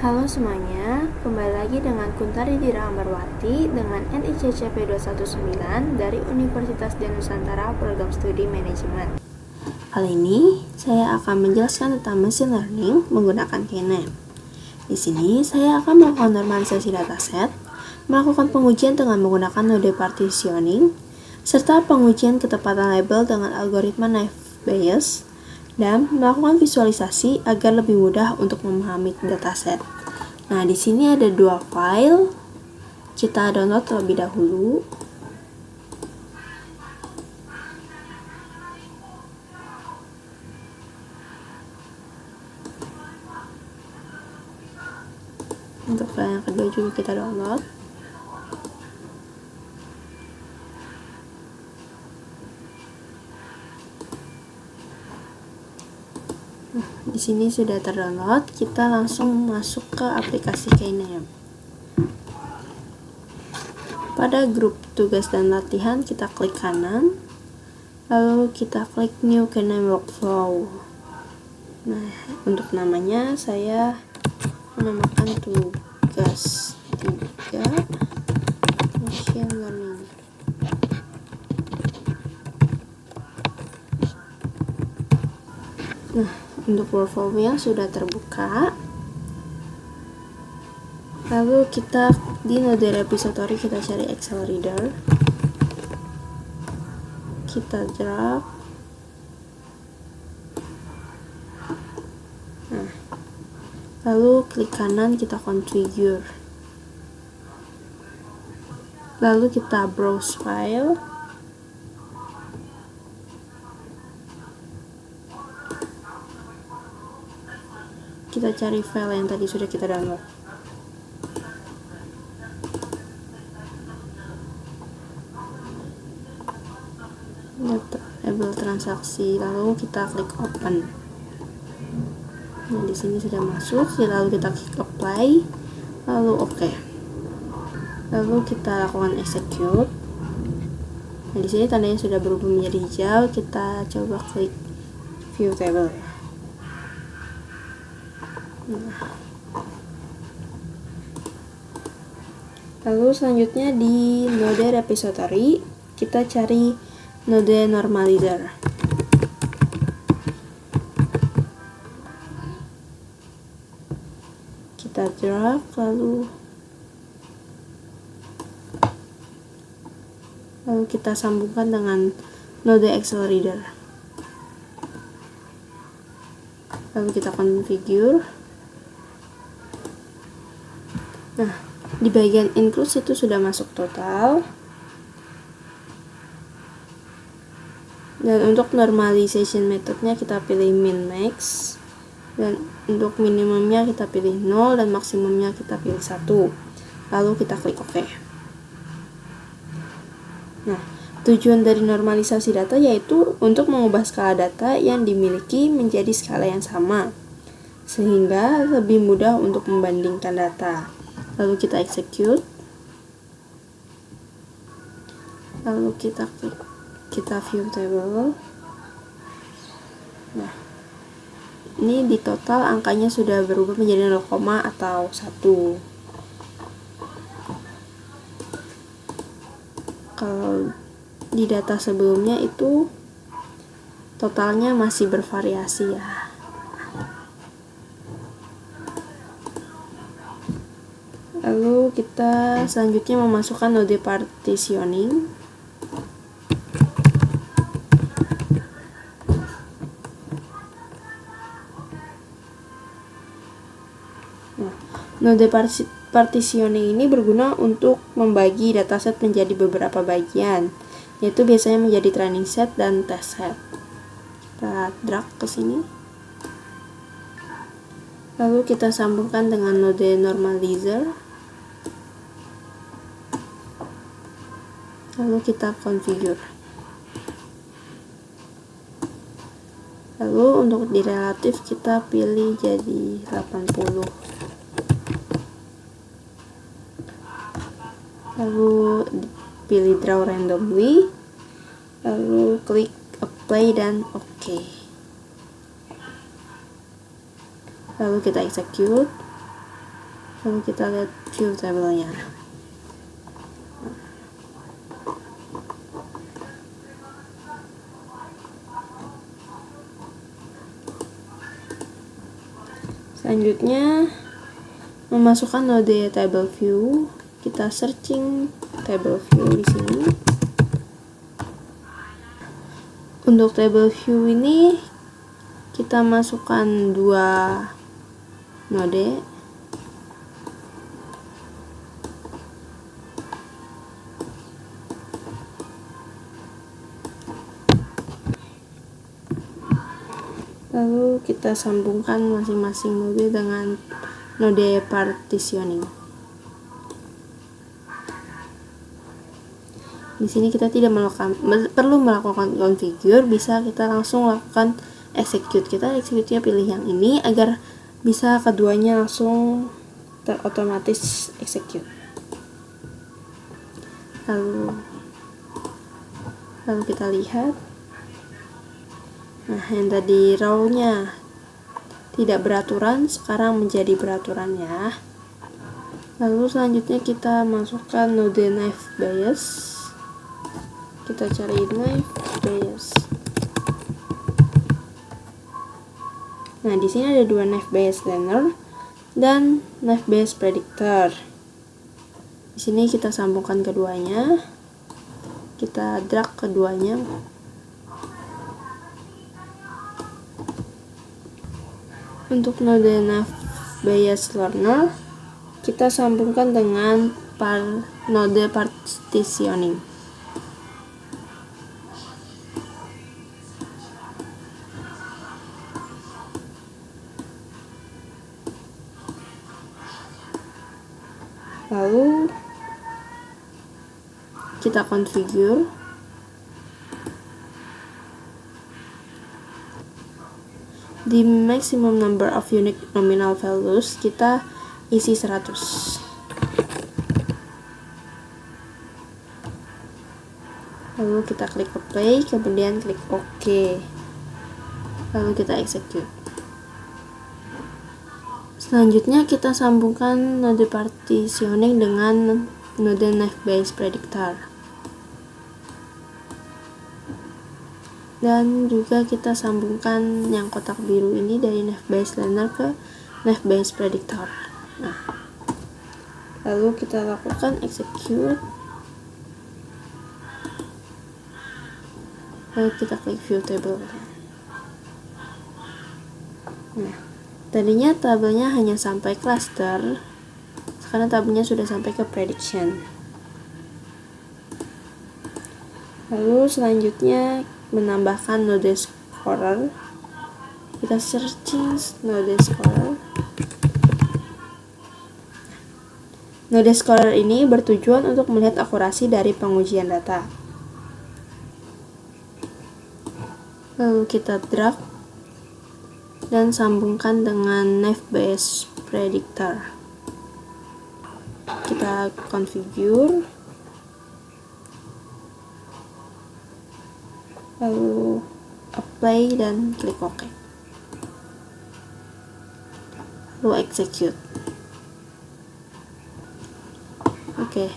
Halo semuanya, kembali lagi dengan Kuntari Dira Ambarwati dengan NICCP 219 dari Universitas Nusantara Program Studi Manajemen. Kali ini saya akan menjelaskan tentang machine learning menggunakan KNN. Di sini saya akan melakukan normalisasi dataset, melakukan pengujian dengan menggunakan node partitioning, serta pengujian ketepatan label dengan algoritma naive Bayes, dan melakukan visualisasi agar lebih mudah untuk memahami dataset. Nah, di sini ada dua file. Kita download terlebih dahulu. Untuk file yang kedua juga kita download. Di sini sudah terdownload, kita langsung masuk ke aplikasi KNN. Pada grup tugas dan latihan, kita klik kanan, lalu kita klik New KNN Workflow. Nah, untuk namanya saya menamakan tugas 3 machine learning. Nah, untuk workflow-nya sudah terbuka. Lalu kita di node repository kita cari Excel Reader. Kita drag. Nah, lalu klik kanan kita configure. Lalu kita browse file. Kita cari file yang tadi sudah kita download. Label transaksi, lalu kita klik open. Nah, di sini sudah masuk, lalu kita klik apply, lalu oke. Lalu kita lakukan execute. Nah, di sini tandanya sudah berubah menjadi hijau. Kita coba klik view table. Lalu selanjutnya di node repository kita cari node normalizer. Kita drag lalu kita sambungkan dengan node Excel Reader. Lalu kita configure. Nah, di bagian include itu sudah masuk total. Dan untuk normalization methodnya kita pilih min max. Dan untuk minimumnya kita pilih 0 dan maksimumnya kita pilih 1. Lalu kita klik OK. Nah, tujuan dari normalisasi data yaitu untuk mengubah skala data yang dimiliki menjadi skala yang sama, sehingga lebih mudah untuk membandingkan data. Lalu kita execute. Lalu kita klik, kita view table. Nah, ini di total angkanya sudah berubah menjadi 0, atau 1. Kalau di data sebelumnya itu totalnya masih bervariasi ya. Lalu kita selanjutnya memasukkan node partitioning. Nah, node partitioning ini berguna untuk membagi dataset menjadi beberapa bagian, yaitu biasanya menjadi training set dan test set. Kita drag ke sini. Lalu kita sambungkan dengan node normalizer. Lalu kita configure. Lalu untuk di relatif kita pilih jadi 80. Lalu pilih draw randomly. Lalu klik apply dan OK. Lalu kita execute. Lalu kita lihat view tabelnya. Selanjutnya, memasukkan node table view. Kita searching table view di sini. Untuk table view ini kita masukkan 2 node. Lalu kita sambungkan masing-masing node dengan node partitioning. Di sini kita tidak perlu melakukan configure, bisa kita langsung lakukan execute. Kita execute-nya pilih yang ini agar bisa keduanya langsung terotomatis execute. Lalu kita lihat. Nah, yang tadi row-nya tidak beraturan, sekarang menjadi beraturan ya. Lalu selanjutnya kita masukkan node knife bias. Kita cari knife bias. Nah, di sini ada 2 knife bias learner dan knife bias predictor. Di sini kita sambungkan keduanya. Kita drag keduanya. Untuk node knife bias learner, kita sambungkan dengan node partitioning. Lalu kita configure. Di maximum number of unique nominal values kita isi 100. Lalu kita klik apply, kemudian klik OK. Lalu kita execute. Selanjutnya kita sambungkan node partitioning dengan node knife bias predictor. Dan juga kita sambungkan yang kotak biru ini dari knife bias learner ke knife bias predictor. Nah, lalu kita lakukan execute. Lalu kita klik view table. Nah, tadinya tabelnya hanya sampai cluster, sekarang tabelnya sudah sampai ke prediction. Lalu selanjutnya menambahkan node scorer. Kita searching node scorer. Node scorer ini bertujuan untuk melihat akurasi dari pengujian data. Lalu kita drag dan sambungkan dengan knife bias predictor. Kita configure. Lalu apply dan klik OK. Lalu execute. Oke.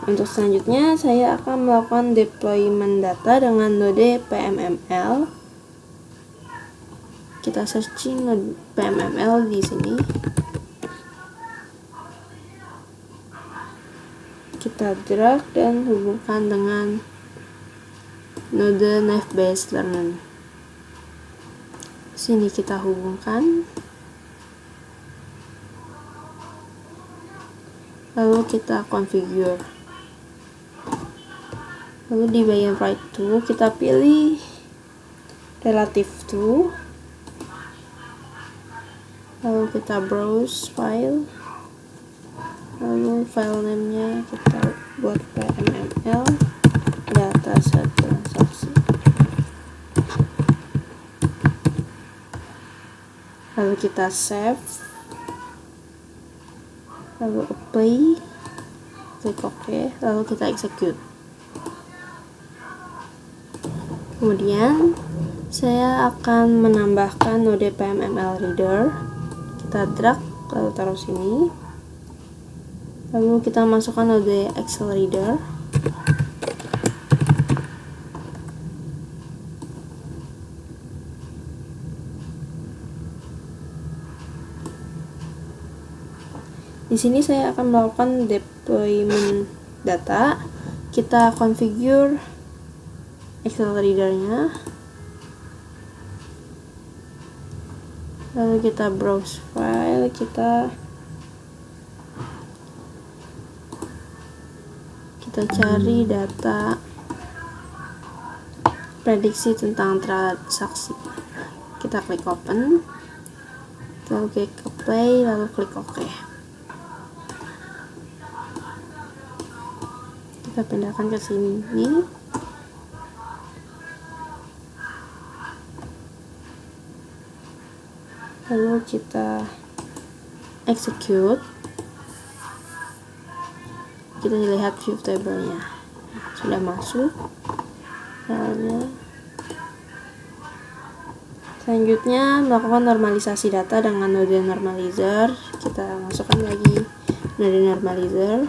Untuk selanjutnya saya akan melakukan deployment data dengan node PMML. Kita searching node PMML di sini. Kita drag dan hubungkan dengan node knife bias learner. Sini kita hubungkan. Lalu kita configure. Lalu di bagian right to kita pilih relative to. Lalu kita browse file. Lalu file name-nya kita buat PMML data set transaksi. Lalu kita save. Lalu apply, klik OK, lalu kita execute. Kemudian saya akan menambahkan node PMML reader. Kita drag lalu taruh sini. Lalu kita masukkan node Excel Reader. Di sini saya akan melakukan deployment data. Kita configure Excel Reader-nya. Lalu kita browse file, kita cari data prediksi tentang transaksi. Kita klik open, lalu klik apply, lalu klik OK. Kita pindahkan ke sini. Lalu kita execute. Kita lihat view table-nya. Sudah masuk. Selanjutnya melakukan normalisasi data dengan node normalizer. Kita masukkan lagi node normalizer.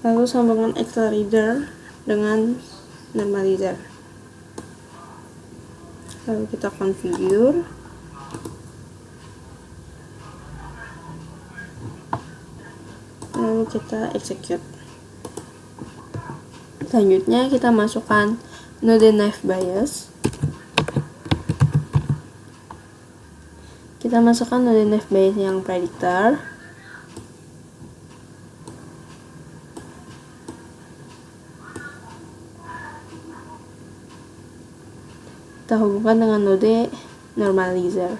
Lalu sambungkan Excel Reader dengan normalizer. Lalu kita configure. Lalu kita execute. Selanjutnya kita masukkan node knife bias. Kita masukkan node knife bias yang predictor. Kita hubungkan dengan node normalizer.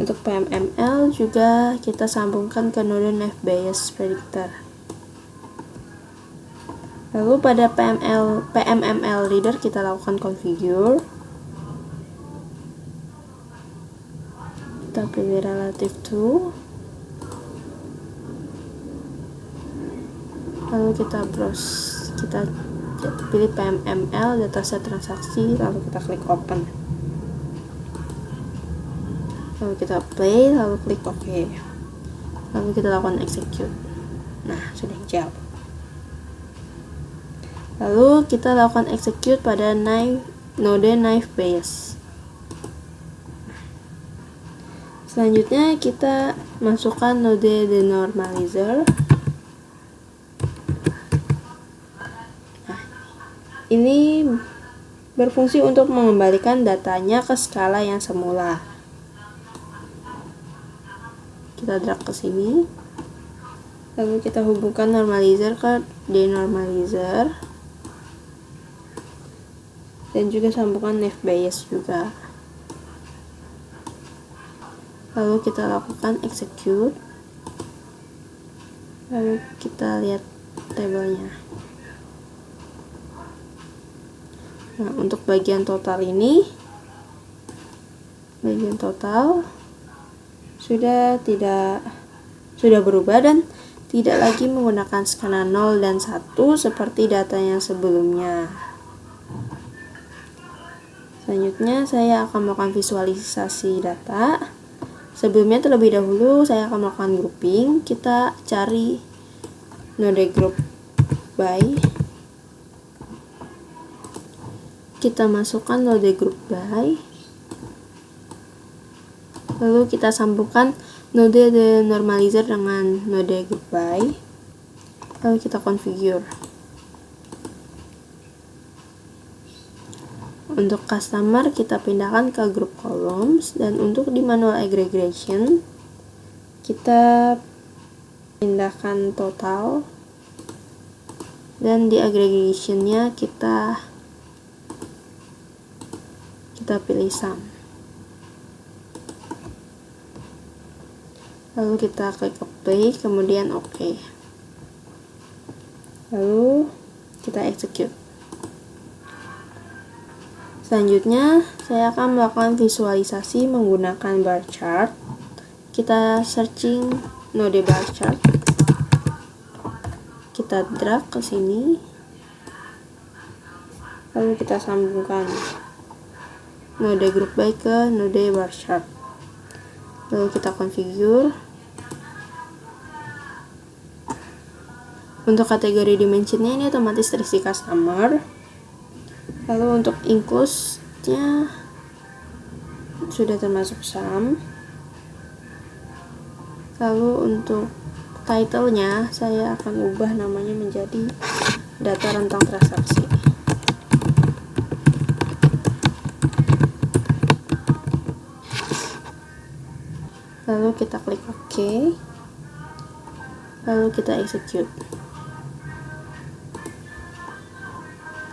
Untuk PMML juga kita sambungkan ke node knife bias predictor. Lalu pada PMML reader kita lakukan configure. Kita pilih relative to. Lalu kita browse, kita pilih PMML dataset transaksi, lalu kita klik open. Lalu kita play, lalu klik OK. Lalu kita lakukan execute. Nah, sudah hijau. Lalu kita lakukan execute pada node knife bias. Selanjutnya kita masukkan node denormalizer. Nah, ini berfungsi untuk mengembalikan datanya ke skala yang semula. Kita drag ke sini, lalu kita hubungkan normalizer ke denormalizer, dan juga sambungkan knife bias juga. Lalu kita lakukan execute, lalu kita lihat tabelnya. Nah, untuk bagian total ini, bagian total sudah berubah dan tidak lagi menggunakan skala 0 dan 1 seperti data yang sebelumnya. Selanjutnya saya akan melakukan visualisasi data. Sebelumnya terlebih dahulu saya akan melakukan grouping. Kita cari node group by. Kita masukkan node group by. Lalu kita sambungkan node denormalizer dengan node group by. Lalu kita configure. Untuk customer kita pindahkan ke group columns, dan untuk di manual aggregation kita pindahkan total, dan di aggregationnya kita pilih sum. Lalu kita klik apply, kemudian OK. Lalu kita execute. Selanjutnya saya akan melakukan visualisasi menggunakan bar chart. Kita searching node bar chart. Kita drag ke sini. Lalu kita sambungkan node group by ke node bar chart. Lalu kita configure. Untuk kategori dimensionnya ini otomatis terisi customer. Lalu untuk include-nya sudah termasuk sum. Lalu untuk title-nya saya akan ubah namanya menjadi data rentang transaksi. Lalu kita klik OK. Lalu kita execute.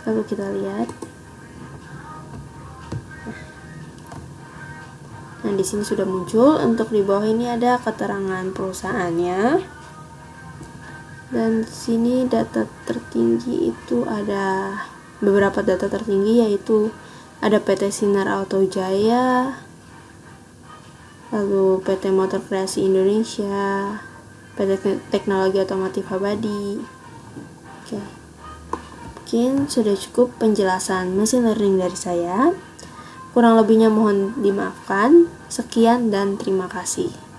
Lalu kita lihat. Nah, di sini sudah muncul. Untuk di bawah ini ada keterangan perusahaannya. Dan di sini data tertinggi itu ada beberapa data tertinggi, yaitu ada PT Sinar Auto Jaya, lalu PT Motor Kreasi Indonesia, PT Teknologi Otomotif Abadi. Oke. Mungkin sudah cukup penjelasan machine learning dari saya. Kurang lebihnya mohon dimaafkan. Sekian dan terima kasih.